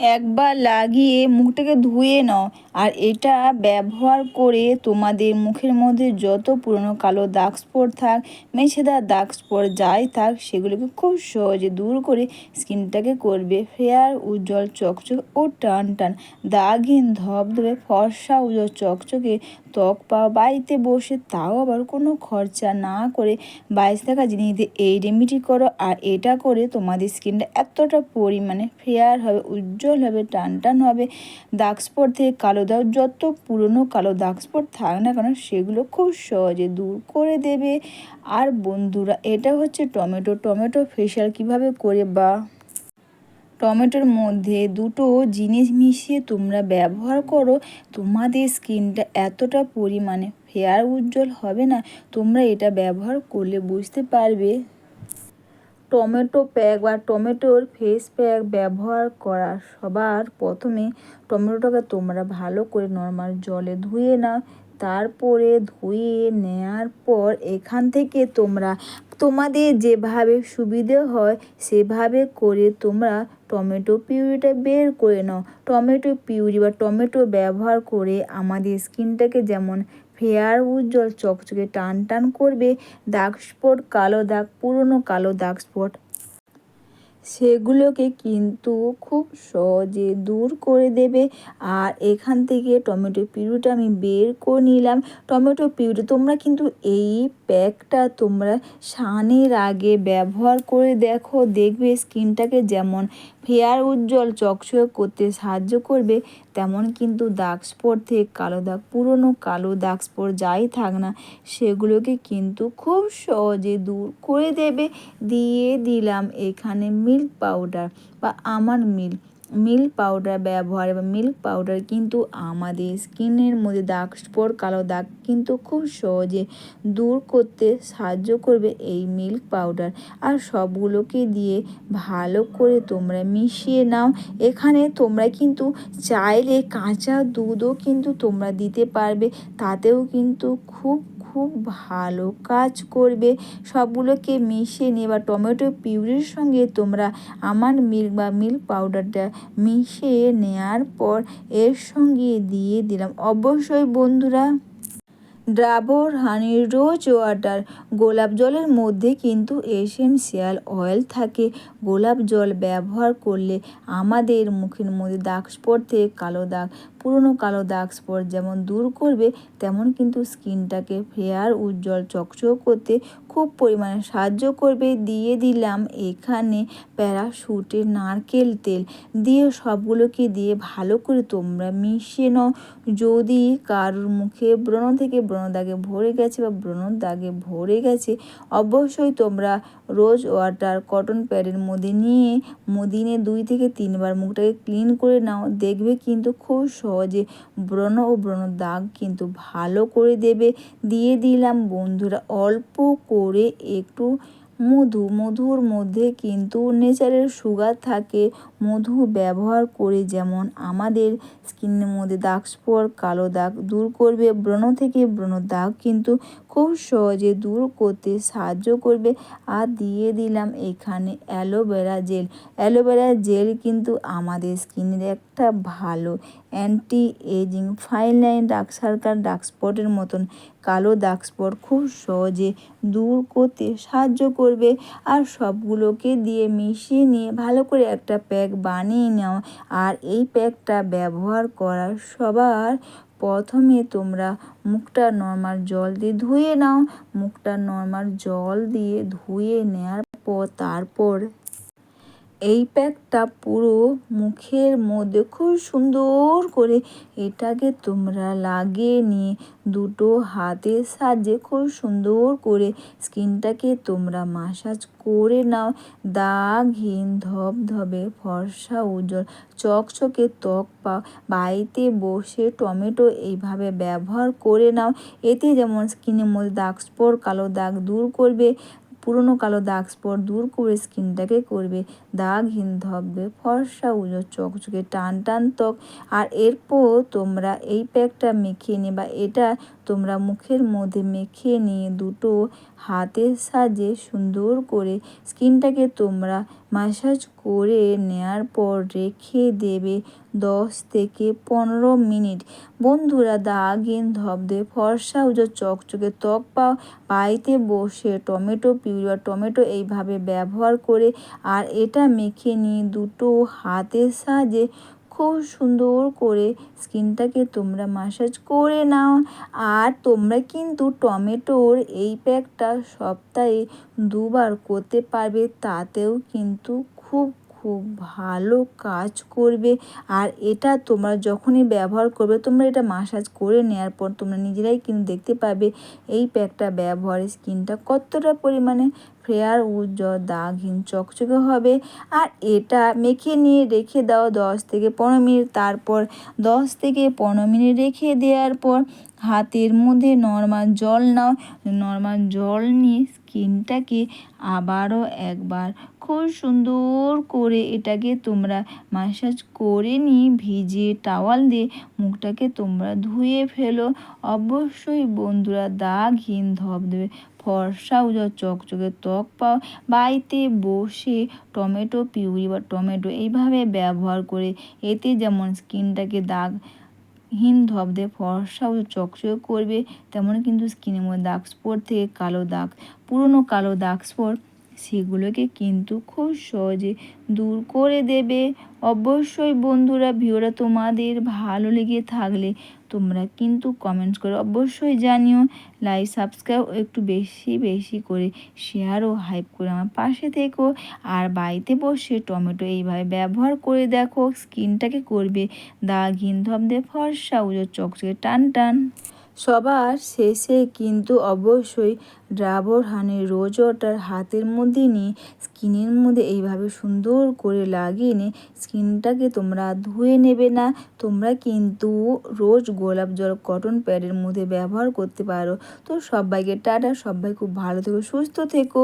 একবার লাগিয়ে মুখটাকে ধুয়ে নাও। আর এটা ব্যবহার করে তোমাদের মুখের মধ্যে যত পুরনো কালো দাগ স্পট থাক, মেছেদার দাগ স্পট যাই থাক, সেগুলোকে খুব সহজে দূর করে স্কিনটাকে করবে ফেয়ার, উজ্জ্বল, চকচকে ও টান টান, দাগহীন, ধবধবে, ফর্সা, উজ্জ্বল, চকচকে ত্বক পাও বাড়িতে বসে, তাও আবার কোনো খরচা না করে। 22 টাকা জিনিস দিয়ে এই রেমেডি করো, আর এটা করে তোমাদের স্কিনটা এতটা পরিমাণে ফেয়ার হবে, উজ্জ্বল হবে, টান টান হবে। দাগ স্পট থেকে কালো দাগ, যত পুরনো কালো দাগ স্পট থাক না কেন, সেগুলো খুব সহজে দূর করে দেবে। আর বন্ধুরা, এটা হচ্ছে টমেটো ফেশিয়াল কিভাবে করে বা টমেটোর মধ্যে দুটো জিনিস মিশিয়ে তোমরা ব্যবহার করো, তোমাদের স্কিনটা এতটা পরিমাণে ফেয়ার, উজ্জ্বল হবে না, তোমরা এটা ব্যবহার করলে বুঝতে পারবে। টমেটো প্যাক বা টমেটোর ফেস প্যাক ব্যবহার করার সবার প্রথমে টমেটোটাকে তোমরা ভালো করে নর্মাল জলে ধুয়ে নাও। তারপরে ধুয়ে নেওয়ার পর এখান থেকে তোমরা তোমাদের যেভাবে সুবিধে হয় সেভাবে করে তোমরা টমেটো পিউরিটা বের করে নাও। টমেটো পিউরি বা টমেটো ব্যবহার করে আমাদের স্কিনটাকে যেমন ফেয়ার, উজ্জ্বল, চকচকে, টান টান করবে, দাগ স্পট, কালো দাগ, পুরনো কালো দাগ স্পট, সেগুলোকে কিন্তু খুব সহজে দূর করে দেবে। আর এখান থেকে টমেটো পিউরিটা আমি বের করে নিলাম। টমেটো পিউরি তোমরা কিন্তু এই প্যাকটা তোমরা স্নানের আগে ব্যবহার করে দেখো, দেখবে স্কিনটাকে যেমন ফেয়ার, উজ্জ্বল, চকচকে করতে সাহায্য করবে, তেমন কিন্তু দাগ স্পট থেকে কালো দাগ, পুরনো কালো দাগ স্পট যাই থাক না, সেগুলোকে কিন্তু খুব সহজে দূর করে দেবে। দিয়ে দিলাম এখানে মিল্ক পাউডার বা মিল্ক পাউডার ব্যবহার, এবং মিল্ক পাউডার কিন্তু আমাদের স্কিনের মধ্যে দাগ স্পট, কালো দাগ কিন্তু খুব সহজে দূর করতে সাহায্য করবে এই মিল্ক পাউডার। আর সবগুলোকে দিয়ে ভালো করে তোমরা মিশিয়ে নাও। এখানে তোমরা কিন্তু চাইলে কাঁচা দুধও কিন্তু তোমরা দিতে পারবে, তাতেও কিন্তু খুব খুব ভালো কাজ করবে। সবগুলোকে মিশিয়ে নিয়ে বা টমেটো পিউরির সঙ্গে তোমরা মিল্ক পাউডারটা মিশিয়ে নেওয়ার পর এর সঙ্গে দিয়ে দিলাম অবশ্যই বন্ধুরা ডাবর হানি রোজ ওয়াটার। গোলাপ জলের মধ্যে কিন্তু এসেনশিয়াল অয়েল থাকে। গোলাপ জল ব্যবহার করলে আমাদের মুখের মধ্যে দাগ স্পট থেকে কালো দাগ, পুরনো কালো দাগ স্পট যেমন দূর করবে, তেমন কিন্তু স্কিনটাকে ফেয়ার, উজ্জ্বল, চকচক করতে খুব পরিমাণে সাহায্য করবে। দিয়ে দিলাম এখানে প্যারাশুটের নারকেল তেল, দিয়ে সবগুলোকে দিয়ে ভালো করে তোমরা মিশিয়ে নাও। যদি কারোর মুখে ব্রণ থেকে ব্রণ দাগে ভরে গেছে বা ব্রণ দাগে ভরে গেছে, অবশ্যই তোমরা রোজ ওয়াটার কটন প্যাডের মধ্যে নিয়ে দিনে 2 থেকে 3 বার মুখটাকে ক্লিন করে নাও, দেখবে কিন্তু খুব সহজে ব্রণ ও ব্রণ দাগ কিন্তু ভালো করে দেবে। দিয়ে দিলাম বন্ধুরা অল্প করে একটু মধুর মধ্যে কিন্তু নেচারের সুগার থাকে। মধু ব্যবহার করে যেমন আমাদের স্কিনের মধ্যে দাগ স্পট, কালো দাগ দূর করবে, ব্রণ থেকে ব্রণ দাগ কিন্তু খুব সহজে দূর করতে সাহায্য করবে। আর দিয়ে দিলাম এখানে অ্যালোভেরা জেল। অ্যালোভেরা জেল কিন্তু আমাদের স্কিনের একটা ভালো anti ageing, fine line, dark circle, dark স্পটের মতন কালো দাগ স্পট খুব সহজে দূর করতে সাহায্য করবে। আর সবগুলোকে দিয়ে মিশিয়ে নিয়ে ভালো করে একটা প্যাক বানিয়ে নাও। আর এই প্যাকটা ব্যবহার করার সবার প্রথমে তোমরা মুখটা নর্মাল জল দিয়ে ধুয়ে নাও। মুখটা নর্মাল জল দিয়ে ধুয়ে নেওয়ার পর তারপর এই প্যাকটা পুরো মুখের মধ্যে খুব সুন্দর করে এটাকে তোমরা লাগিয়ে নিয়ে দুটো হাতের সাহায্যে খুব সুন্দর করে স্কিনটাকে তোমরা মাসাজ করে নাও। দাগহীন, ধবধবে, ফর্সা, উজ্জ্বল, চকচকে ত্বক পাও বাড়িতে বসে টমেটো এইভাবে ব্যবহার করে নাও। এতে যেমন স্কিনের মধ্যে দাগ স্পট, কালো দাগ দূর করবে, পুরনো কালো দাগ স্পট দূর করে স্কিনটাকে করবে দাগহীন, ধবধবে, ফর্সা, উজ্জ্বল, চকচকে, টান টান ত্বক। আর এরপর তোমরা এই প্যাকটা মেখে নেবা। এটা তোমরা মুখের মধ্যে মেখে নিয়ে দুটো হাতের সাহায্যে সুন্দর করে স্কিনটাকে তোমরা ম্যাসাজ করে নেওয়ার পর রেখে দেবে 10 থেকে 15 মিনিট। বন্ধুরা, দাগহীন ধবধবে ফর্সা উজ্জ্বল চকচকে ত্বক পাও বাড়িতে বসে টমেটো পিউরি বা টমেটো এইভাবে ব্যবহার করে। আর এটা মেখে নিয়ে দুটো হাতের সাহায্যে খুব সুন্দর করে স্কিনটাকে তোমরা ম্যাসাজ করে নাও। আর তোমরা কিন্তু টমেটোর এই প্যাকটা সপ্তাহে 2বার করতে পারবে, তাতেও কিন্তু খুব খুব ভালো কাজ করবে। আর এটা তোমরা যখনই ব্যবহার করবে, তোমরা এটা ম্যাসাজ করে নেওয়ার পর তোমরা নিজেরাই কিন্তু দেখতে পাবে এই প্যাকটা ব্যবহারে স্কিনটা কতটা পরিমাণে ফেয়ার উজ্জ্বল দাগহীন চকচকে হবে। আর এটা মেখে নিয়ে রেখে দাও 10 থেকে 15 মিনিট। তারপর 10 থেকে 15 মিনিট রেখে দেওয়ার পর হাতের মধ্যে নর্মাল জল নাও। নর্মাল জল নিয়ে স্কিনটাকে আবারও একবার খুব সুন্দর করে এটাকে তোমরা ম্যাসাজ করে নিয়ে ভিজিয়ে টাওয়াল দিয়ে মুখটাকে তোমরা ধুয়ে ফেলো। অবশ্যই বন্ধুরা, দাগহীন ধবধবে ফর্সা উজ্জ্বল চকচকে ত্বক পাও বাড়িতে বসে টমেটো পিউরি বা টমেটো এইভাবে ব্যবহার করে। এতে যেমন স্কিনটাকে দাগহীন ধবধবে ফর্সা ও চকচকে করবে, তেমন কিন্তু স্কিনের মধ্যে দাগ স্পট থেকে কালো দাগ, পুরনো কালো দাগ স্পট, সেগুলোকে কিন্তু খুব সহজে দূর করে দেবে। অবশ্যই বন্ধুরা, ভিডিওটা তোমাদের ভালো লেগে থাকলে তোমরা কিন্তু কমেন্টস করে অবশ্যই জানিও। লাইক সাবস্ক্রাইব একটু বেশি বেশি করে শেয়ার ও হাইপ করে আমার পাশে থেকো। আর বাড়িতে বসে টমেটো এইভাবে ব্যবহার করে দেখো, স্কিনটাকে করবে দাগহীন ধবধবে ফর্সা উজ্জ্বল চকচকে টান টান। সবার শেষে কিন্তু অবশ্যই ডাবর হানি রোজ ওয়াটার হাতের মধ্যে নিয়ে স্কিনের মধ্যে এইভাবে সুন্দর করে লাগিয়ে নিয়ে স্কিনটাকে তোমরা ধুয়ে নেবে না। তোমরা কিন্তু রোজ গোলাপ জল কটন প্যাডের মধ্যে ব্যবহার করতে পারো। তো সবাইকে টাটা, সবাই খুব ভালো থেকো, সুস্থ থেকো।